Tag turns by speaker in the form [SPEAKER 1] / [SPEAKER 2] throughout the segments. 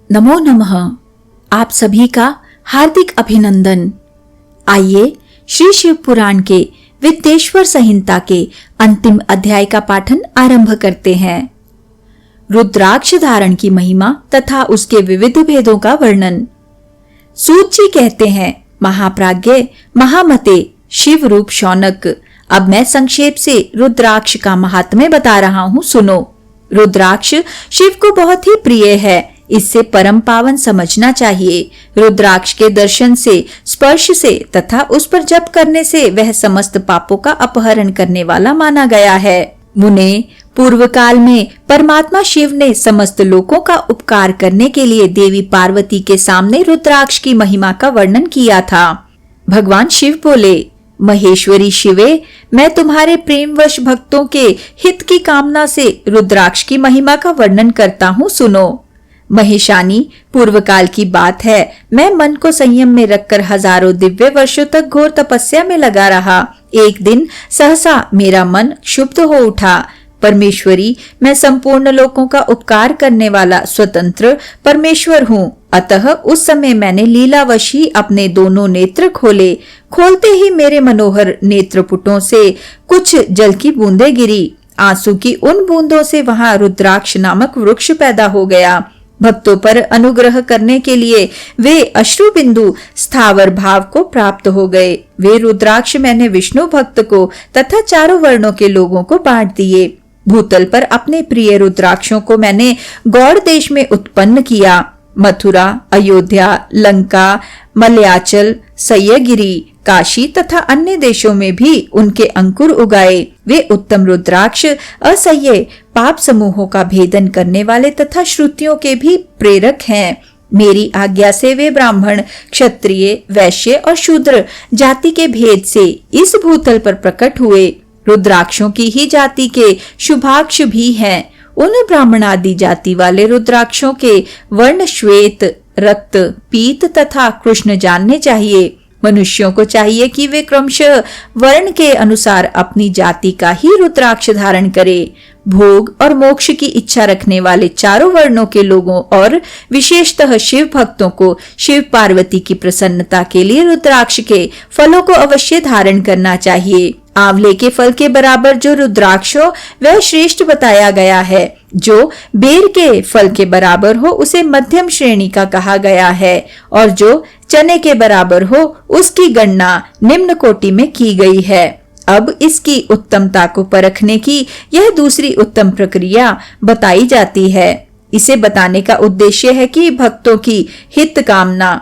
[SPEAKER 1] नमो नमः। आप सभी का हार्दिक अभिनंदन। आइए श्री शिव पुराण के विद्येश्वर संहिता के अंतिम अध्याय का पाठन आरंभ करते हैं। रुद्राक्ष धारण की महिमा तथा उसके विविध भेदों का वर्णन। सूत जी कहते हैं, महाप्राज्ञ महामते शिव रूप शौनक। अब मैं संक्षेप से रुद्राक्ष का महात्म्य बता रहा हूँ, सुनो। रुद्राक्ष शिव को बहुत ही प्रिय है, इससे परम पावन समझना चाहिए। रुद्राक्ष के दर्शन से, स्पर्श से तथा उस पर जप करने से वह समस्त पापों का अपहरण करने वाला माना गया है। मुने, पूर्व काल में परमात्मा शिव ने समस्त लोगों का उपकार करने के लिए देवी पार्वती के सामने रुद्राक्ष की महिमा का वर्णन किया था। भगवान शिव बोले, महेश्वरी शिवे, मैं तुम्हारे प्रेमवश भक्तों के हित की कामना से रुद्राक्ष की महिमा का वर्णन करता हूँ, सुनो। महेशानी, पूर्व काल की बात है, मैं मन को संयम में रखकर हजारों दिव्य वर्षों तक घोर तपस्या में लगा रहा। एक दिन सहसा मेरा मन क्षुब्ध हो उठा। परमेश्वरी, मैं संपूर्ण लोगों का उपकार करने वाला स्वतंत्र परमेश्वर हूँ, अतः उस समय मैंने लीलावश ही अपने दोनों नेत्र खोले। खोलते ही मेरे मनोहर नेत्रपुटों से कुछ जल की बूंदें गिरी। आंसू की उन बूंदों से वहां रुद्राक्ष नामक वृक्ष पैदा हो गया। भक्तों पर अनुग्रह करने के लिए वे अश्रु बिंदु स्थावर भाव को प्राप्त हो गए। वे रुद्राक्ष मैंने विष्णु भक्त को तथा चारों वर्णों के लोगों को बांट दिए। भूतल पर अपने प्रिय रुद्राक्षों को मैंने गौड़ देश में उत्पन्न किया। मथुरा, अयोध्या, लंका, मलयाचल, सह्यगिरी, काशी तथा अन्य देशों में भी उनके अंकुर उगाए। वे उत्तम रुद्राक्ष असह्य पाप समूहों का भेदन करने वाले तथा श्रुतियों के भी प्रेरक हैं। मेरी आज्ञा से वे ब्राह्मण, क्षत्रिय, वैश्य और शूद्र जाति के भेद से इस भूतल पर प्रकट हुए। रुद्राक्षों की ही जाति के शुभाक्ष भी हैं। उन ब्राह्मणादि जाति वाले रुद्राक्षों के वर्ण श्वेत, रक्त, पीत तथा कृष्ण जानने चाहिए। मनुष्यों को चाहिए कि वे क्रमशः वर्ण के अनुसार अपनी जाति का ही रुद्राक्ष धारण करें। भोग और मोक्ष की इच्छा रखने वाले चारों वर्णों के लोगों और विशेषतः शिव भक्तों को शिव पार्वती की प्रसन्नता के लिए रुद्राक्ष के फलों को अवश्य धारण करना चाहिए। आंवले के फल के बराबर जो रुद्राक्ष हो वह श्रेष्ठ बताया गया है। जो बेर के फल के बराबर हो उसे मध्यम श्रेणी का कहा गया है, और जो चने के बराबर हो उसकी गणना निम्न कोटि में की गई है। अब इसकी उत्तमता को परखने की यह दूसरी उत्तम प्रक्रिया बताई जाती है। इसे बताने का उद्देश्य है कि भक्तों की हित कामना।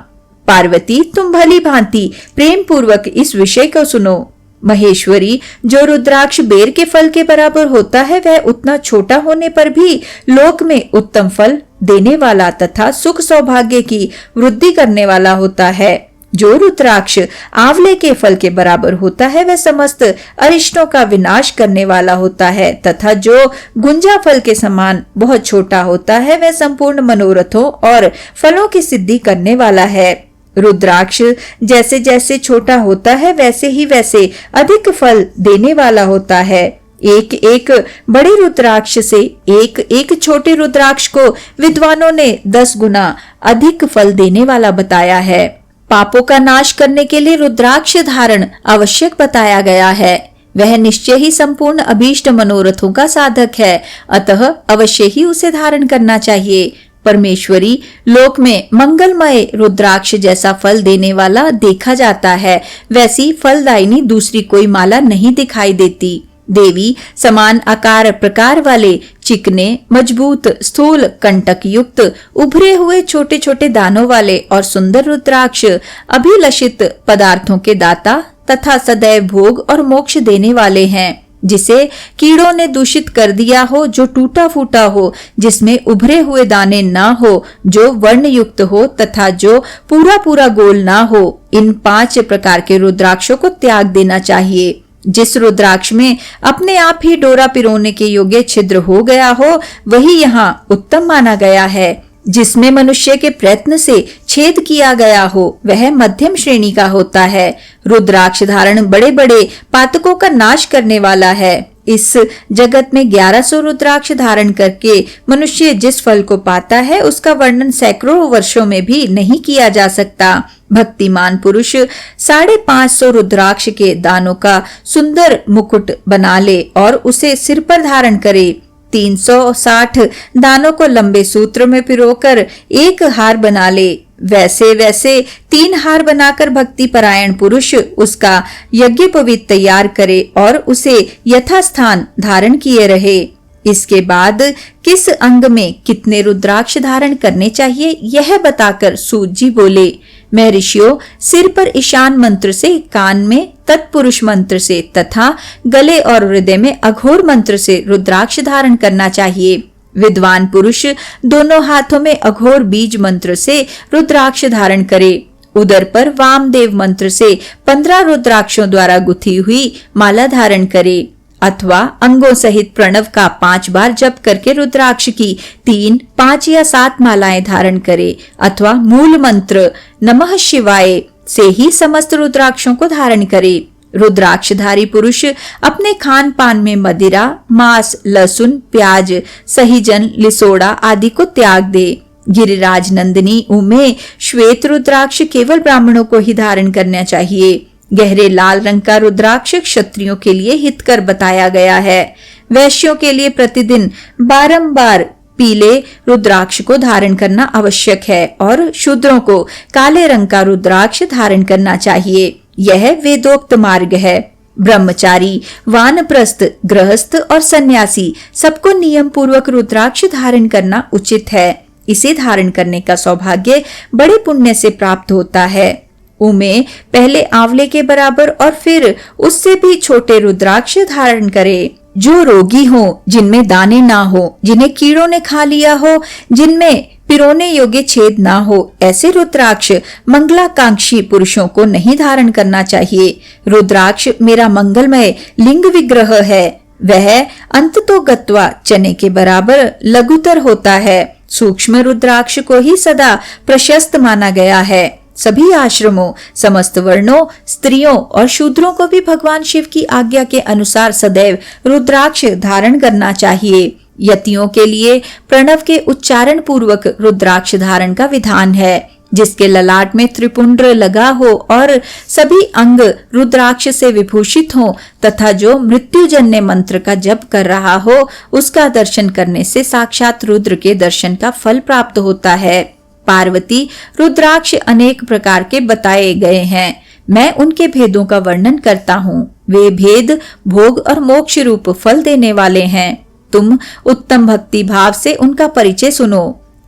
[SPEAKER 1] पार्वती, तुम भली भांति प्रेम पूर्वक इस विषय को सुनो। महेश्वरी, जो रुद्राक्ष बेर के फल के बराबर होता है वह उतना छोटा होने पर भी लोक में उत्तम फल देने वाला तथा सुख सौभाग्य की वृद्धि करने वाला होता है। जो रुद्राक्ष आंवले के फल के बराबर होता है वह समस्त अरिष्टों का विनाश करने वाला होता है, तथा जो गुंजा फल के समान बहुत छोटा होता है वह संपूर्ण मनोरथों और फलों की सिद्धि करने वाला है। रुद्राक्ष जैसे जैसे छोटा होता है वैसे ही वैसे अधिक फल देने वाला होता है। एक एक बड़े रुद्राक्ष से एक एक छोटे रुद्राक्ष को विद्वानों ने 10 गुना अधिक फल देने वाला बताया है। पापों का नाश करने के लिए रुद्राक्ष धारण आवश्यक बताया गया है। वह निश्चय ही संपूर्ण अभीष्ट मनोरथों का साधक है, अतः अवश्य ही उसे धारण करना चाहिए। परमेश्वरी, लोक में मंगलमय रुद्राक्ष जैसा फल देने वाला देखा जाता है, वैसी फलदायिनी दूसरी कोई माला नहीं दिखाई देती। देवी, समान आकार प्रकार वाले चिकने, मजबूत, स्थूल, कंटक युक्त, उभरे हुए छोटे छोटे दानों वाले और सुंदर रुद्राक्ष अभिलषित पदार्थों के दाता तथा सदैव भोग और मोक्ष देने वाले हैं। जिसे कीड़ों ने दूषित कर दिया हो, जो टूटा फूटा हो, जिसमें उभरे हुए दाने ना हो, जो वर्ण युक्त हो तथा जो पूरा पूरा गोल ना हो, इन 5 प्रकार के रुद्राक्षों को त्याग देना चाहिए। जिस रुद्राक्ष में अपने आप ही डोरा पिरोने के योग्य छिद्र हो गया हो वही यहाँ उत्तम माना गया है। जिसमें मनुष्य के प्रयत्न से छेद किया गया हो वह मध्यम श्रेणी का होता है। रुद्राक्ष धारण बड़े बड़े पातकों का नाश करने वाला है। इस जगत में 1100 रुद्राक्ष धारण करके मनुष्य जिस फल को पाता है उसका वर्णन सैकड़ों वर्षों में भी नहीं किया जा सकता। भक्तिमान पुरुष 550 रुद्राक्ष के दानों का सुंदर मुकुट बना ले और उसे सिर पर धारण करे। 360 दानों को लंबे सूत्र में पिरोकर एक हार बना ले। वैसे वैसे 3 हार बनाकर भक्ति परायण पुरुष उसका यज्ञोपवीत तैयार करे और उसे यथास्थान धारण किए रहे। इसके बाद किस अंग में कितने रुद्राक्ष धारण करने चाहिए यह बताकर सूत जी बोले, मैं ऋषियों सिर पर ईशान मंत्र से, कान में तत्पुरुष मंत्र से तथा गले और हृदय में अघोर मंत्र से रुद्राक्ष धारण करना चाहिए। विद्वान पुरुष दोनों हाथों में अघोर बीज मंत्र से रुद्राक्ष धारण करे। उदर पर वामदेव मंत्र से 15 रुद्राक्षों द्वारा गुथी हुई माला धारण करे अथवा अंगों सहित प्रणव का 5 बार जप करके रुद्राक्ष की 3, 5 या 7 मालाएं धारण करे अथवा मूल मंत्र नमः शिवाय से ही समस्त रुद्राक्षों को धारण करे। रुद्राक्षधारी पुरुष अपने खान पान में मदिरा, मांस, लहसुन, प्याज, सहीजन, लिसोड़ा आदि को त्याग दे। गिरिराज नंदिनी उमे श्वेत रुद्राक्ष केवल ब्राह्मणों को ही धारण करना चाहिए। गहरे लाल रंग का रुद्राक्ष क्षत्रियों के लिए हितकर बताया गया है। वैश्यों के लिए प्रतिदिन बारंबार पीले रुद्राक्ष को धारण करना आवश्यक है और शूद्रों को काले रंग का रुद्राक्ष धारण करना चाहिए। यह वेदोक्त मार्ग है। ब्रह्मचारी, वानप्रस्थ, गृहस्थ और सन्यासी सबको नियम पूर्वक रुद्राक्ष धारण करना उचित है। इसे धारण करने का सौभाग्य बड़े पुण्य से प्राप्त होता है। उमे पहले आंवले के बराबर और फिर उससे भी छोटे रुद्राक्ष धारण करे। जो रोगी हो, जिनमें दाने ना हो, जिन्हें कीड़ों ने खा लिया हो, जिनमें पिरोने योग्य छेद ना हो, ऐसे रुद्राक्ष मंगलाकांक्षी पुरुषों को नहीं धारण करना चाहिए। रुद्राक्ष मेरा मंगलमय लिंग विग्रह है। वह अंततो गत्वा चने के बराबर लघुतर होता है। सूक्ष्म रुद्राक्ष को ही सदा प्रशस्त माना गया है। सभी आश्रमों, समस्त वर्णों, स्त्रियों और शूद्रों को भी भगवान शिव की आज्ञा के अनुसार सदैव रुद्राक्ष धारण करना चाहिए। यतियों के लिए प्रणव के उच्चारण पूर्वक रुद्राक्ष धारण का विधान है। जिसके ललाट में त्रिपुंड्र लगा हो और सभी अंग रुद्राक्ष से विभूषित हो तथा जो मृत्युजन्य मंत्र का जप कर रहा हो, उसका दर्शन करने से साक्षात रुद्र के दर्शन का फल प्राप्त होता है। पार्वती रुद्राक्ष अनेक प्रकार के बताए गए हैं। मैं उनके भेदों का वर्णन करता हूँ। वे भेद भोग और मोक्ष रूप फल देने वाले हैं। तुम उत्तम भक्ति भाव से उनका परिचय सुनो।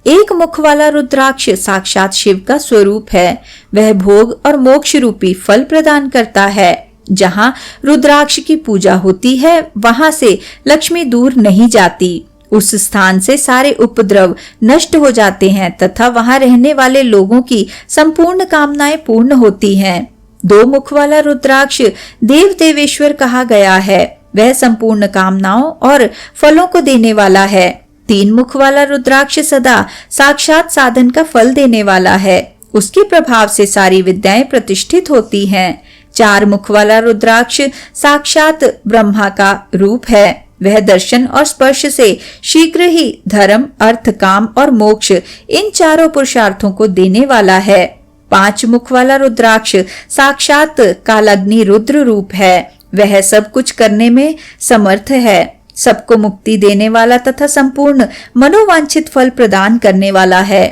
[SPEAKER 1] एक मुख वाला रुद्राक्ष साक्षात शिव का स्वरूप है। वह भोग और मोक्ष रूपी फल प्रदान करता है। जहाँ रुद्राक्ष की पूजा होती है वहां से लक्ष्मी दूर नहीं जाती। उस स्थान से सारे उपद्रव नष्ट हो जाते हैं तथा वहां रहने वाले लोगों की संपूर्ण कामनाएं पूर्ण होती हैं। 2 मुख वाला रुद्राक्ष देव देवेश्वर कहा गया है। वह संपूर्ण कामनाओं और फलों को देने वाला है। 3 मुख वाला रुद्राक्ष सदा साक्षात साधन का फल देने वाला है। उसके प्रभाव से सारी विद्याएं प्रतिष्ठित होती हैं। 4 मुख वाला रुद्राक्ष साक्षात ब्रह्मा का रूप है। वह दर्शन और स्पर्श से शीघ्र ही धर्म, अर्थ, काम और मोक्ष इन चारों पुरुषार्थों को देने वाला है। 5 मुख वाला रुद्राक्ष साक्षात कालाग्नि रुद्र रूप है। वह सब कुछ करने में समर्थ है। सबको मुक्ति देने वाला तथा संपूर्ण मनोवांछित फल प्रदान करने वाला है।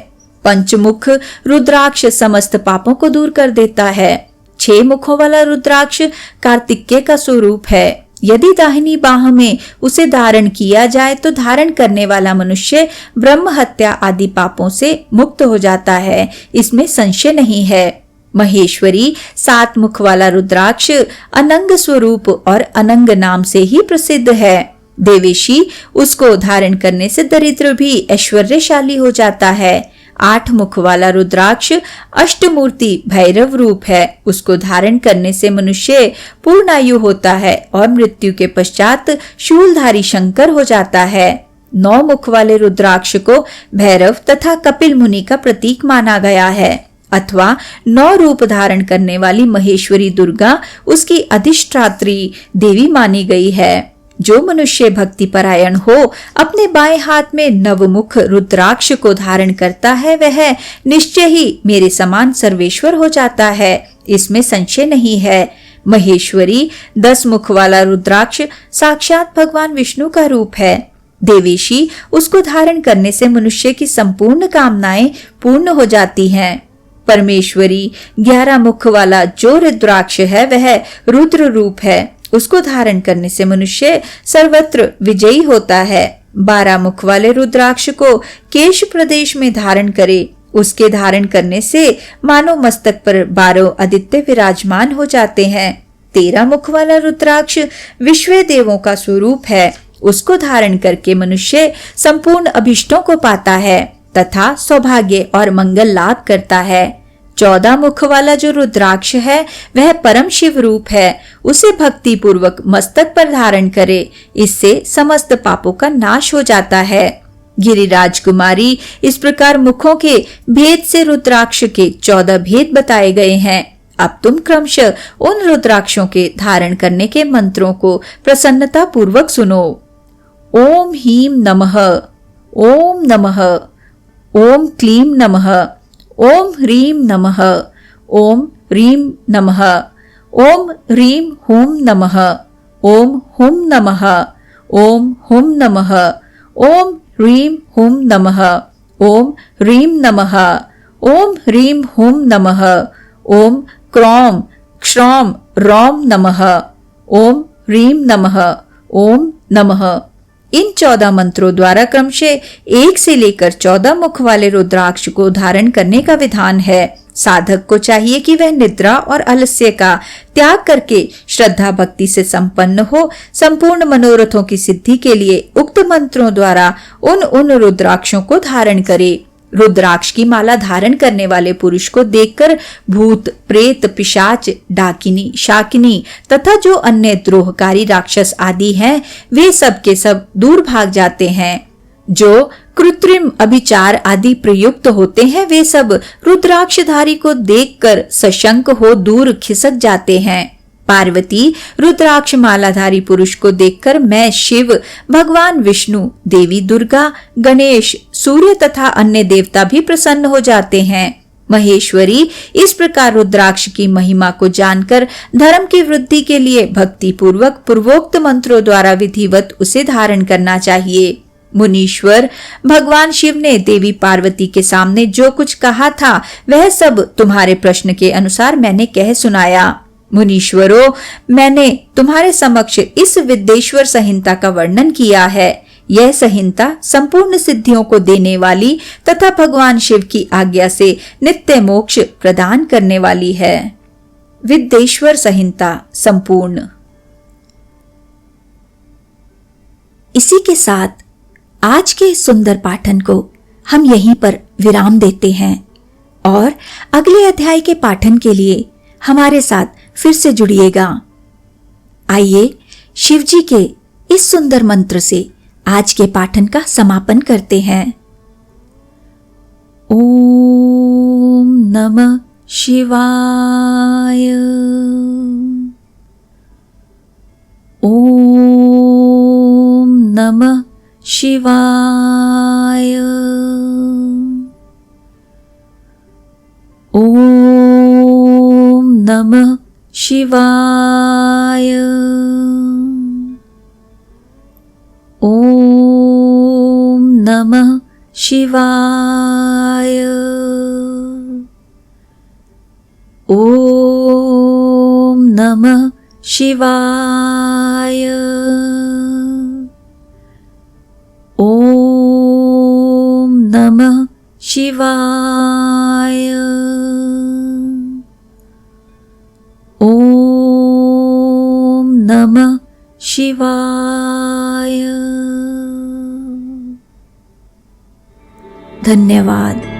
[SPEAKER 1] 5 मुख रुद्राक्ष समस्त पापों को दूर कर देता है। 6 मुखों वाला रुद्राक्ष कार्तिकेय का स्वरूप है। यदि दाहिनी बाह में उसे धारण किया जाए तो धारण करने वाला मनुष्य ब्रह्म हत्या आदि पापों से मुक्त हो जाता है। इसमें संशय नहीं है। महेश्वरी 7 मुख वाला रुद्राक्ष अनंग स्वरूप और अनंग नाम से ही प्रसिद्ध है। देवेशी उसको धारण करने से दरिद्र भी ऐश्वर्यशाली हो जाता है। 8 मुख वाला रुद्राक्ष अष्टमूर्ति भैरव रूप है। उसको धारण करने से मनुष्य पूर्णायु होता है और मृत्यु के पश्चात शूलधारी शंकर हो जाता है। 9 मुख वाले रुद्राक्ष को भैरव तथा कपिल मुनि का प्रतीक माना गया है अथवा 9 रूप धारण करने वाली महेश्वरी दुर्गा उसकी अधिष्ठात्री देवी मानी गई है। जो मनुष्य भक्ति परायण हो अपने बाएं हाथ में नवमुख रुद्राक्ष को धारण करता है, वह निश्चय ही मेरे समान सर्वेश्वर हो जाता है, इसमें संशय नहीं है। महेश्वरी 10 मुख वाला रुद्राक्ष साक्षात भगवान विष्णु का रूप है। देवेशी उसको धारण करने से मनुष्य की संपूर्ण कामनाएं पूर्ण हो जाती हैं। परमेश्वरी 11 मुख वाला जो रुद्राक्ष है वह रुद्र रूप है, उसको धारण करने से मनुष्य सर्वत्र विजयी होता है। 12 मुख वाले रुद्राक्ष को केश प्रदेश में धारण करे, उसके धारण करने से मानो मस्तक पर 12 आदित्य विराजमान हो जाते हैं। 13 मुख वाला रुद्राक्ष विश्व देवों का स्वरूप है, उसको धारण करके मनुष्य संपूर्ण अभिष्टों को पाता है तथा सौभाग्य और मंगल लाभ करता है। 14 मुख वाला जो रुद्राक्ष है वह परम शिव रूप है, उसे भक्ति पूर्वक मस्तक पर धारण करे, इससे समस्त पापों का नाश हो जाता है। गिरिराज कुमारी, इस प्रकार मुखों के भेद से रुद्राक्ष के 14 भेद बताए गए हैं। अब तुम क्रमशः उन रुद्राक्षों के धारण करने के मंत्रों को प्रसन्नता पूर्वक सुनो। ओम ह्रीं नमः, ओम नमः, ओम क्लीं नमः, ओम ह्रीं नमः, ओम ह्रीं नमः, ओम ह्रीं हुं नमः, ओम हुं नमः, ओम हुं नमः, ओम ह्रीं हुं नमः, ओम ह्रीं नमः, ओम ह्रीं हुं नमः, ओम क्रोम क्षौम रौम नमः, ओम ह्रीं नमः, ओम नमः। इन 14 मंत्रों द्वारा क्रमशः 1 से लेकर 14 मुख वाले रुद्राक्ष को धारण करने का विधान है। साधक को चाहिए कि वह निद्रा और आलस्य का त्याग करके श्रद्धा भक्ति से संपन्न हो, संपूर्ण मनोरथों की सिद्धि के लिए उक्त मंत्रों द्वारा उन रुद्राक्षों को धारण करे। रुद्राक्ष की माला धारण करने वाले पुरुष को देखकर भूत, प्रेत, पिशाच, डाकिनी, शाकिनी तथा जो अन्य द्रोहकारी राक्षस आदि हैं, वे सब के सब दूर भाग जाते हैं। जो कृत्रिम अभिचार आदि प्रयुक्त होते हैं, वे सब रुद्राक्षधारी को देखकर सशंक हो दूर खिसक जाते हैं। पार्वती रुद्राक्ष मालाधारी पुरुष को देखकर मैं शिव, भगवान विष्णु, देवी दुर्गा, गणेश, सूर्य तथा अन्य देवता भी प्रसन्न हो जाते हैं। महेश्वरी, इस प्रकार रुद्राक्ष की महिमा को जानकर धर्म की वृद्धि के लिए भक्ति पूर्वक पूर्वोक्त मंत्रों द्वारा विधिवत उसे धारण करना चाहिए। मुनीश्वर, भगवान शिव ने देवी पार्वती के सामने जो कुछ कहा था वह सब तुम्हारे प्रश्न के अनुसार मैंने कह सुनाया। मुनीश्वरों, मैंने तुम्हारे समक्ष इस विद्येश्वर संहिता का वर्णन किया है। यह संहिता संपूर्ण सिद्धियों को देने वाली तथा भगवान शिव की आज्ञा से नित्य मोक्ष प्रदान करने वाली है। विद्येश्वर संहिता संपूर्ण। इसी के साथ आज के सुंदर पाठन को हम यहीं पर विराम देते हैं और अगले अध्याय के पाठन के लिए हमारे साथ फिर से जुड़िएगा। आइए शिव जी के इस सुंदर मंत्र से आज के पाठन का समापन करते हैं। ओम नमः शिवाय। ओम नमः शिवाय। ओम नमः शिवाय। ओम नमः शिवाय। ओम नमः शिवाय। ओम नमः शिवाय। ओम नमः शिवाय। धन्यवाद।